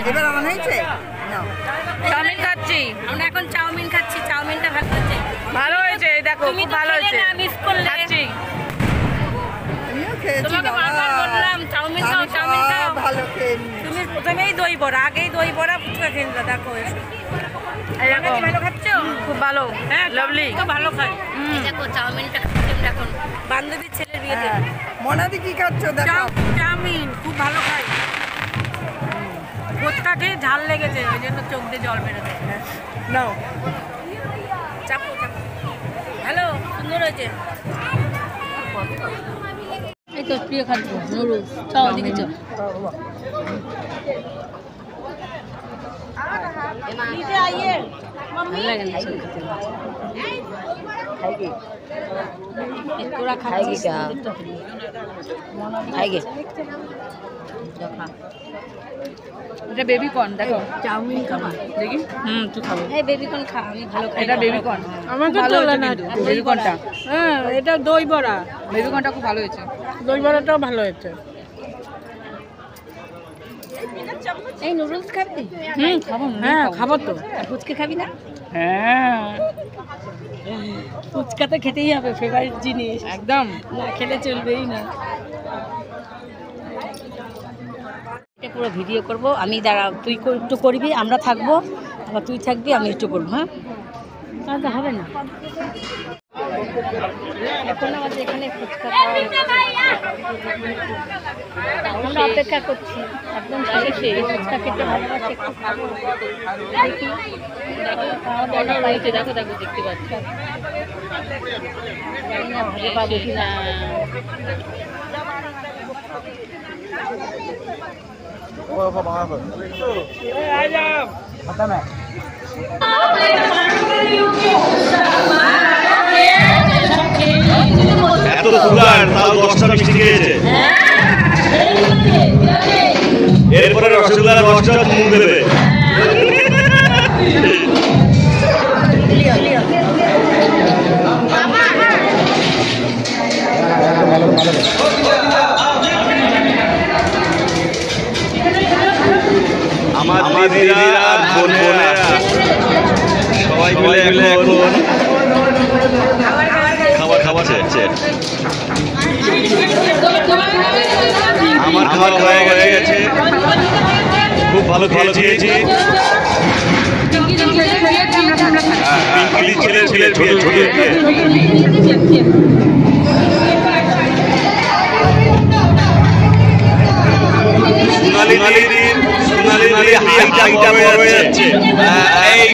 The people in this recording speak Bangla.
এবার আমার হয়েছে না চাউমিন খাচ্ছি আমরা এখন চাউমিন খাচ্ছি চাউমিনটা ভালো হয়েছে দেখো খুব ভালো হয়েছে মিস করলে খাচ্ছি আমিও খেয়েছি তোমাকে বারবার বললাম চাউমিন খাও চাউমিন খাও ভালো খেয়ে তুমি প্রথমেই দই বড়া আগেই দই বড়া ফুচকা খেয়ে দেখো এসো ভালো খাচ্ছো খুব ভালো হ্যাঁ লাভলি খুব ভালো খাই দেখো চাউমিনটা খাচ্ছি এখন বান্ধবীর ছেলের বিয়েতে মনাদি কি খাচ্ছ দেখো চাউমিন খুব ভালো খাই ফুচকা খেয়ে ঝাল লেগেছে ওই জন্য চোখ দিয়ে জল বেরোবে নাও চাপো চাপো হ্যালো সুন্দর হয়েছে এই তো প্রিয় খাদ্য নুডলস চাও দিকে চাও नीचे आइए मम्मी खाएगी थोड़ा खाएगी क्या खाएगी এটা বেবি কর্ন দেখো চাউমিন খাবা দেখি তুই খাবো এই বেবি কর্ন খা আমি ভালো খাই এটা বেবি কর্ন আমার তো চলে না বেবি কর্নটা হ্যাঁ এটা দই বড়া বেবি কর্নটা খুব ভালো হয়েছে দই বড়াটাও ভালো হয়েছে এই নুডলস খাবি খাবো হ্যাঁ খাবো তো আর ফুচকা খাবি না হ্যাঁ ফুচকা তো খেতেই হবে ফেভারিট জিনিস একদম না খেলে চলবেই না এটা পুরো ভিডিও করব আমি দাঁড়া তুই একটু করবি আমরা থাকবো আবার তুই থাকবি আমি একটু করবো হ্যাঁ তাহলে তো হবে না এখন আমাদের এখানে ফুচকা আমরা অপেক্ষা করছি একদম শেষে ফুচকা খেতে ভালোবাসে একটু খাবো দেখি দেখো দেখো দেখতে পাচ্ছি জানি না ভালো পাবো কি না এত সুগার তাও 10টা মিষ্টি খেয়েছে এরপরে রসগোল্লা 10টা মুখ দেবে আমার দিদিরা আর বোনেরা সবাই মিলে এখন খাবার খাচ্ছে আমার খাবার হয়ে গেছে খুব ভালো খেয়েছি ছেলে ছোট সোনালি হাইটা হয়ে যাচ্ছে এই